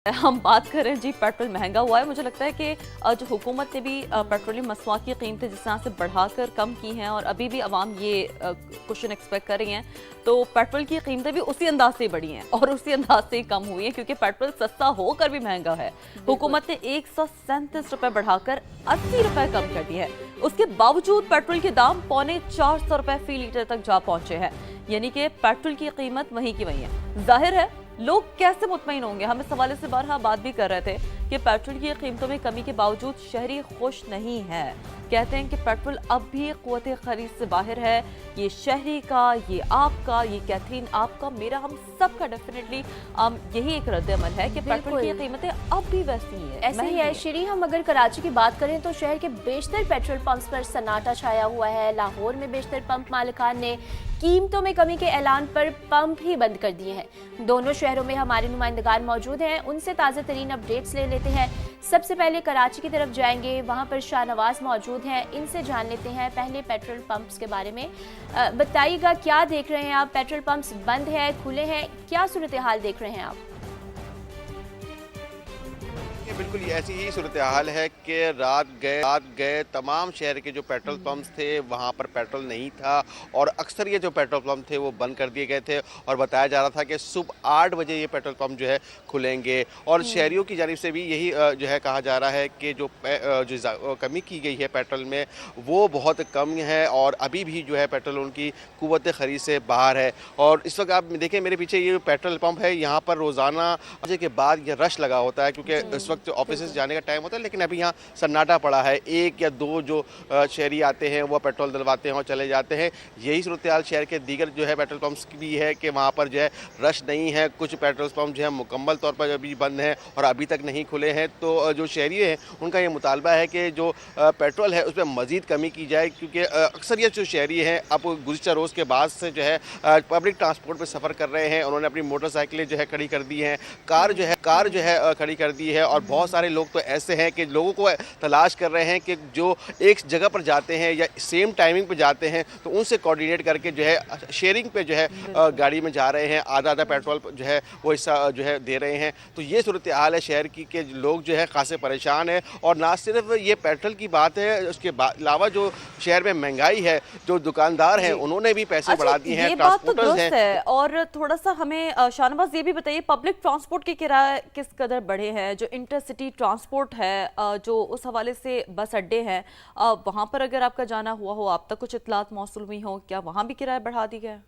हम बात करें जी, पेट्रोल महंगा हुआ है। मुझे लगता है कि जो हुकूमत ने भी पेट्रोलियम मसनूआत की कीमतें जिस तरह से बढ़ाकर कम की हैं और अभी भी आवाम ये क्वेश्चन एक्सपेक्ट कर रही हैं, तो पेट्रोल की कीमतें भी उसी अंदाज से बढ़ी हैं और उसी अंदाज से कम हुई हैं, क्योंकि पेट्रोल सस्ता होकर भी महंगा है। हुकूमत ने 137 रुपये बढ़ाकर 80 रुपये कम कर दिए है। उसके बावजूद पेट्रोल के दाम 450 रुपये फी लीटर तक जा पहुंचे हैं, यानी कि पेट्रोल की कीमत वहीं की वहीं है। जाहिर है लोग कैसे मुतमईन होंगे। हम इस हवाले से बारहा बात भी कर रहे थे कि पेट्रोल की कीमतों में कमी के बावजूद शहरी खुश नहीं है। कहते हैं कि पेट्रोल अब भी क़ुव्वत खरीद से बाहर है। ये शहरी का, ये आपका, ये कैथरीन आपका, मेरा, हम सब का डेफिनेटली यही एक रद्द-ए-अमल है कि पेट्रोल की कीमतें अब भी वैसी ही है, ऐसे ही है। श्री, हम अगर कराची की बात करें तो शहर के बेशतर पेट्रोल पंप्स पर सन्नाटा छाया हुआ है। लाहौर में बेशतर पंप मालिकान ने कीमतों में कमी के ऐलान पर पंप ही बंद कर दिए हैं। दोनों शहरों में हमारे नुमाइंदगान मौजूद हैं, उनसे ताज़ा तरीन अपडेट्स ले लेते हैं। सबसे पहले कराची की तरफ जाएंगे, वहां पर शाहनवाज मौजूद हैं, इनसे जान लेते हैं पहले पेट्रोल पंप्स के बारे में। बताइएगा, क्या देख रहे हैं आप? पेट्रोल पंप्स बंद है, खुले हैं, क्या सूरत हाल देख रहे हैं आप? बिल्कुल ऐसी ही सूरत हाल है कि रात गए तमाम शहर के जो पेट्रोल पंप्स थे वहाँ पर पेट्रोल नहीं था और अक्सर ये जो पेट्रोल पंप थे वो बंद कर दिए गए थे और बताया जा रहा था कि सुबह 8 बजे ये पेट्रोल पंप जो है खुलेंगे। और शहरियों की जानिब से भी यही जो है कहा जा रहा है कि जो कमी की गई है पेट्रोल में वो बहुत कम है और अभी भी जो है पेट्रोल उनकी क़ुव्वत ख़रीद से बाहर है। और इस वक्त आप देखें मेरे पीछे ये पेट्रोल पंप है, यहाँ पर रोज़ाना बजे के बाद ये रश लगा होता है क्योंकि इस वक्त ऑफिस जाने का टाइम होता है, लेकिन अभी यहाँ सन्नाटा पड़ा है। एक या दो जो शहरी आते हैं वो पेट्रोल डलवाते हैं और चले जाते हैं। यही सूरत हाल शहर के दीगर जो है पेट्रोल पंप्स की भी है कि वहाँ पर जो है रश नहीं है। कुछ पेट्रोल पंप जो है मुकम्मल तौर पर अभी बंद हैं और अभी तक नहीं खुले हैं। तो जो शहरी हैं उनका ये मुतालबा है कि जो पेट्रोल है उसमें मज़ीद कमी की जाए, क्योंकि अक्सर ये जो शहरी हैं अब गुज़िश्ता रोज़ के बाद से जो है पब्लिक ट्रांसपोर्ट पर सफ़र कर रहे हैं। उन्होंने अपनी मोटरसाइकिलें जो है खड़ी कर दी हैं, कार जो है खड़ी कर दी है। और बहुत सारे लोग तो ऐसे हैं कि लोगों को तलाश कर रहे हैं कि जो एक जगह पर जाते हैं या सेम टाइमिंग पर जाते हैं तो उनसे कोऑर्डिनेट करके जो है शेयरिंग पे जो है गाड़ी में जा रहे हैं, आधा पेट्रोल जो है वो हिस्सा जो है दे रहे हैं। तो ये सूरत हाल है शहर की कि लोग जो है खासे परेशान हैं। और ना सिर्फ ये पेट्रोल की बात है, उसके अलावा जो शहर में महंगाई है, जो दुकानदार हैं उन्होंने भी पैसे बढ़ा दिए हैं, ट्रांसपोर्टर्स हैं। और थोड़ा सा हमें शाहनवाज ये भी बताइए, पब्लिक ट्रांसपोर्ट के किराए किस कदर बढ़े हैं? जो इंटरसिटी ट्रांसपोर्ट है, जो उस हवाले से बस अड्डे हैं, वहाँ पर अगर आपका जाना हुआ हो, आप तक कुछ इत्तलात मौसूल हुई हो, क्या वहाँ भी किराया बढ़ा दी गया?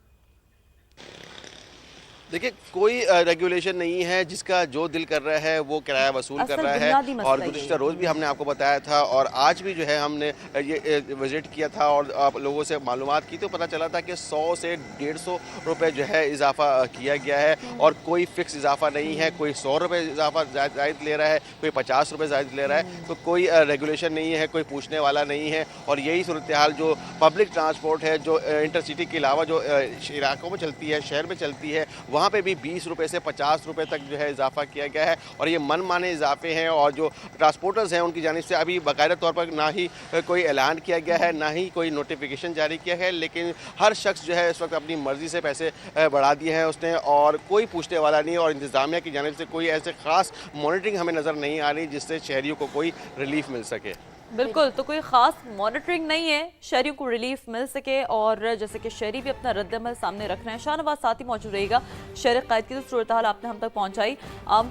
देखिए कोई रेगुलेशन नहीं है, जिसका जो दिल कर रहा है वो किराया वसूल कर रहा है। और गुज़िश्ता रोज़ भी हमने आपको बताया था और आज भी जो है हमने ये विज़िट किया था और लोगों से मालूमात की तो पता चला था कि 100 से 150 रुपये जो है इजाफ़ा किया गया है और कोई फ़िक्स इजाफ़ा नहीं है। कोई 100 रुपये इजाफ़ा जायद ले रहा है, कोई 50 रुपये जायद ले रहा है। तो कोई रेगुलेशन नहीं है, कोई पूछने वाला नहीं है। और यही सूरत हाल जो पब्लिक ट्रांसपोर्ट है, जो इंटरसिटी के अलावा जो इलाकों में चलती है, शहर में चलती है, वहाँ पे भी 20 रुपये से 50 रुपये तक जो है इजाफा किया गया है। और ये मनमाने इजाफे हैं और जो ट्रांसपोर्टर्स हैं उनकी जानिब से अभी बाकायदा तौर पर ना ही कोई ऐलान किया गया है, ना ही कोई नोटिफिकेशन जारी किया है, लेकिन हर शख्स जो है इस वक्त अपनी मर्ज़ी से पैसे बढ़ा दिए हैं उसने और कोई पूछने वाला नहीं। और इंतज़ामिया की जानिब से कोई ऐसे ख़ास मॉनिटरिंग हमें नज़र नहीं आ रही जिससे शहरियों को कोई रिलीफ मिल सके। बिल्कुल, तो कोई ख़ास मॉनिटरिंग नहीं है, शहरियों को रिलीफ मिल सके। और जैसे कि शहरी भी अपना रद्द-ए-अमल सामने रख रहे हैं। शाहनवाज साथ ही मौजूद रहेगा। शहर क़ैद की तो सूरत हाल आपने हम तक पहुँचाई।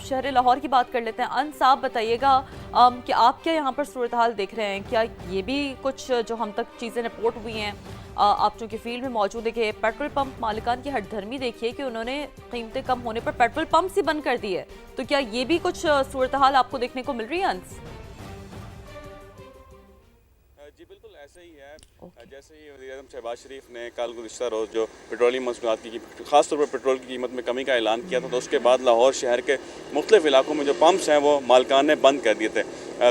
शहर लाहौर की बात कर लेते हैं। अंस, आप बताइएगा कि आप क्या यहाँ पर सूरत हाल देख रहे हैं? क्या ये भी कुछ जो हम तक चीज़ें रिपोर्ट हुई हैं, आप चूँकि फील्ड में मौजूद है, कि पेट्रोल पंप मालिकान की हठधर्मी देखिए कि उन्होंने कीमतें कम होने पर पेट्रोल पंप ही बंद कर दिए, तो क्या ये भी कुछ सूरत हाल आपको देखने को मिल रही है अंस? जी बिल्कुल ऐसे ही है। जैसे ही वज़ीर-ए-आज़म शहबाज शरीफ ने कल गुज़िश्ता रोज़ जो पेट्रोलियम मसनूआत की ख़ास तौर पर पेट्रोल की कीमत में कमी का ऐलान किया था, तो उसके बाद लाहौर शहर के मुख्तलिफ़ इलाकों में जो पंप्स हैं वो मालिकान ने बंद कर दिए थे।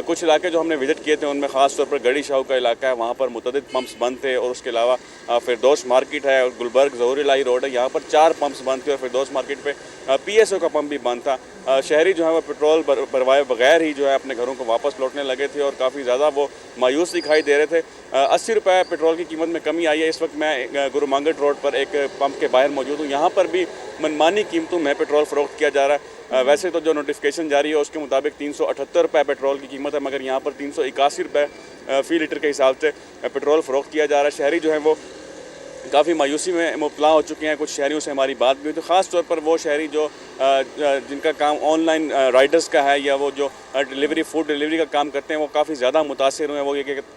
कुछ इलाके जो हमने विज़िट किए थे उनमें ख़ास तौर पर गड़ी शाह का इलाका है, वहाँ पर मुतअद्दिद पंप्स बंद थे। और उसके अलावा फिरदौस मार्केट है और गुलबर्ग ज़हूर इलाही रोड है, यहाँ पर 4 पंप्स बंद थे और फिरदौस मार्केट पे PSO का पंप भी बंद था। शहरी जो है वो पेट्रोल भरवाए बगैर ही जो है अपने घरों को वापस लौटने लगे थे और काफ़ी ज़्यादा वो मायूस दिखाई दे रहे थे। 80 रुपये पेट्रोल की कीमत में कमी आई है। इस वक्त मैं गुरु मांगट रोड पर एक पंप के बाहर मौजूद हूँ। यहाँ पर भी मनमानी कीमतों में पेट्रोल फ़रोख्त किया जा रहा है। वैसे तो जो नोटिफिकेशन जारी है उसके मुताबिक 378 रुपये पेट्रोल की कीमत है, मगर यहाँ पर 381 रुपये फ़ी लीटर के हिसाब से पेट्रोल फ़रोख्त किया जा रहा है। शहरी जो है वो काफ़ी मायूसी में मुबतला हो चुके हैं। कुछ शहरियों से हमारी बात भी हुई तो ख़ास तौर पर वो शहरी जो जिनका काम ऑनलाइन राइडर्स का है या वो जो फूड डिलीवरी का काम करते हैं वो काफ़ी ज़्यादा मुतासिर हुए हैं।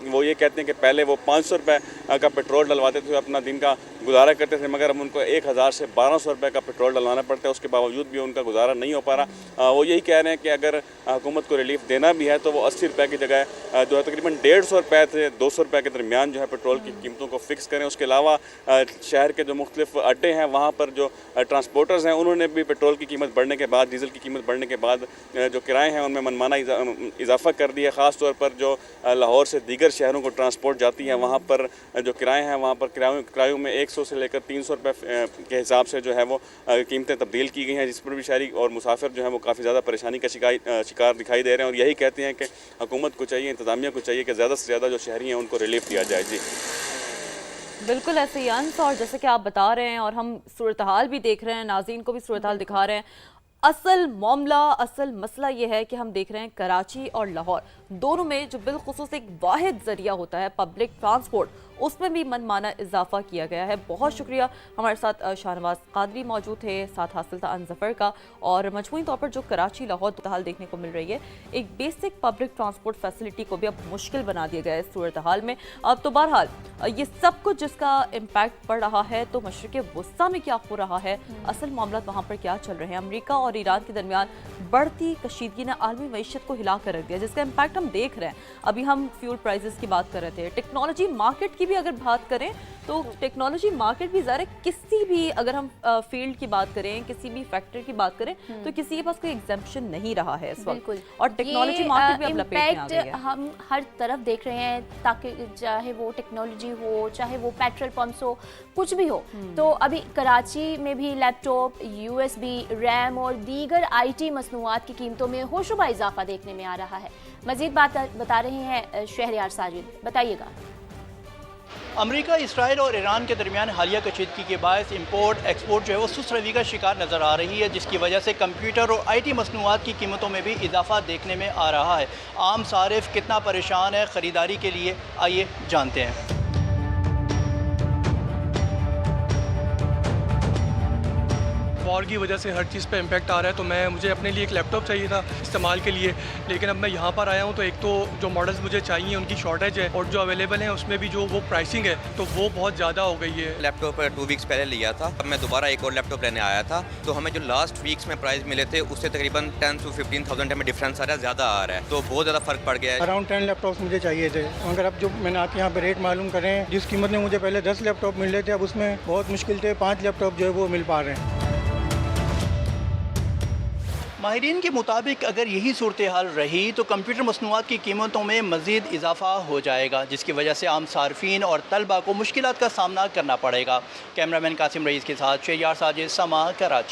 वो ये कहते हैं कि पहले वो 500 रुपये का पेट्रोल डलवाते थे, अपना दिन का गुजारा करते थे, मगर अब उनको 1000 से 1200 रुपये का पेट्रोल डलवाना पड़ता है। उसके बावजूद भी उनका गुजारा नहीं हो पा रहा। वो यही कह रहे हैं कि अगर हुकूमत को रिलीफ देना भी है तो वो 80 रुपये की जगह जो है तकरीबन 150 रुपये से 200 रुपये के दरमियान जो है पेट्रोल की कीमतों को फिक्स करें। उसके अलावा शहर के जो मुख्तलिफ अड्डे हैं वहाँ पर जो ट्रांसपोर्टर्स हैं उन्होंने भी पेट्रोल की कीमत बढ़ने के बाद, डीज़ल की कीमत बढ़ने के बाद जो किराए हैं उनमें मनमाना इजाफा कर दिया। ख़ास तौर पर जो लाहौर से दीगर शहरों को ट्रांसपोर्ट जाती है वहाँ पर जो किराए हैं वहाँ पर किरायों में 100 से लेकर 300 रुपये के हिसाब से जो है वो कीमतें तब्दील की गई हैं, जिस पर भी शहरी और मुसाफिर जो है वो काफ़ी ज़्यादा परेशानी का शिकार दिखाई दे रहे हैं। और यही कहते हैं कि हुकूमत को चाहिए, इंतज़ामिया को चाहिए कि ज़्यादा से ज़्यादा जो शहरी हैं उनको रिलीफ दिया जाए। जी बिल्कुल ऐसे ही अंश, और जैसे कि आप बता रहे हैं और हम सूरत हाल भी देख रहे हैं, नाज़रीन को भी सूरत हाल दिखा रहे हैं। असल मसला ये है कि हम देख रहे हैं कराची और लाहौर दोनों में जो बिलखुसूस एक वाहिद ज़रिया होता है पब्लिक ट्रांसपोर्ट, उसमें भी मनमाना इजाफा किया गया है। बहुत शुक्रिया, हमारे साथ शाहनवाज कादरी मौजूद थे, साथ हासिल था अनजफर का। और मजमूई तौर पर जो कराची लाहौर हाल देखने को मिल रही है, एक बेसिक पब्लिक ट्रांसपोर्ट फैसिलिटी को भी अब मुश्किल बना दिया गया है सूरत हाल में। अब तो बहरहाल ये सब कुछ जिसका इम्पैक्ट पड़ रहा है, तो मशरिक़ वस्ता में क्या हो रहा है, असल मामला वहाँ पर क्या चल रहे हैं। अमरीका और ईरान के दरमियान बढ़ती कशीदगी ने आलमी मईशत को हिला कर रख दिया, जिसका इम्पैक्ट हम देख रहे हैं। अभी हम फ्यूल प्राइसेस की बात कर रहे थे, टेक्नोलॉजी मार्केट की भी अगर बात करें तो टेक्नोलॉजी मार्केट भी ज़रा किसी भी, अगर हम फील्ड की बात करें, किसी भी फैक्टर की बात करें तो किसी के पास कोई एग्जेम्पशन नहीं रहा है इस वक्त, और टेक्नोलॉजी मार्केट भी अब लपेट में आ गई है। हम हर तरफ देख रहे हैं, ताकि चाहे वो टेक्नोलॉजी हो, चाहे वो पेट्रोल पंप्स हो, कुछ भी हो। तो अभी कराची में भी लैपटॉप, USB, रैम और दीगर IT मसनूआत की कीमतों में होशरुबा इजाफा देखने में आ रहा है। मजीद बात बता रहे हैं शहरयार साजिद, बताइएगा। अमेरिका, इसराइल और ईरान के दरमियान हालिया कशीदगी के बायस इंपोर्ट एक्सपोर्ट जो है वो सुस्त रवि का शिकार नज़र आ रही है, जिसकी वजह से कंप्यूटर और IT मसनूआत की कीमतों में भी इजाफा देखने में आ रहा है। आम सारिफ कितना परेशान है ख़रीदारी के लिए, आइए जानते हैं। वॉर की वजह से हर चीज़ पे इम्पैक्ट आ रहा है, तो मुझे अपने लिए एक लैपटॉप चाहिए था इस्तेमाल के लिए, लेकिन अब मैं यहाँ पर आया हूँ तो एक तो जो मॉडल्स मुझे चाहिए उनकी शॉर्टेज है, और जो अवेलेबल हैं उसमें भी जो वो प्राइसिंग है तो वो बहुत ज़्यादा हो गई है। लैपटॉप 2 वीक्स पहले लिया था, अब मैं दोबारा एक और लैपटॉप लेने आया था, तो हमें जो लास्ट वीक्स में प्राइस मिले थे उससे तकरीबन 10 से 15,000 हमें डिफरेंस आ रहा है, ज़्यादा आ रहा है, तो बहुत ज़्यादा फ़र्क पड़ गया है। अराउंड 10 लैपटॉप्स मुझे चाहिए थे, अगर अब जो मैंने आपके यहाँ पे रेट मालूम करें, जिस कीमत में मुझे पहले 10 लैपटॉप मिल रहे थे, अब उसमें बहुत मुश्किल से 5 लैपटॉप जो है वो मिल पा रहे हैं। माहिरीन के मुताबिक अगर यही सूरत हाल रही तो कंप्यूटर मसनूआत की कीमतों में मज़ीद इजाफा हो जाएगा, जिसकी वजह से आम सार्फिन और तलबा को मुश्किलात का सामना करना पड़ेगा। कैमरामैन कासिम रईस के साथ शहरयार साजिद, समा, कराची।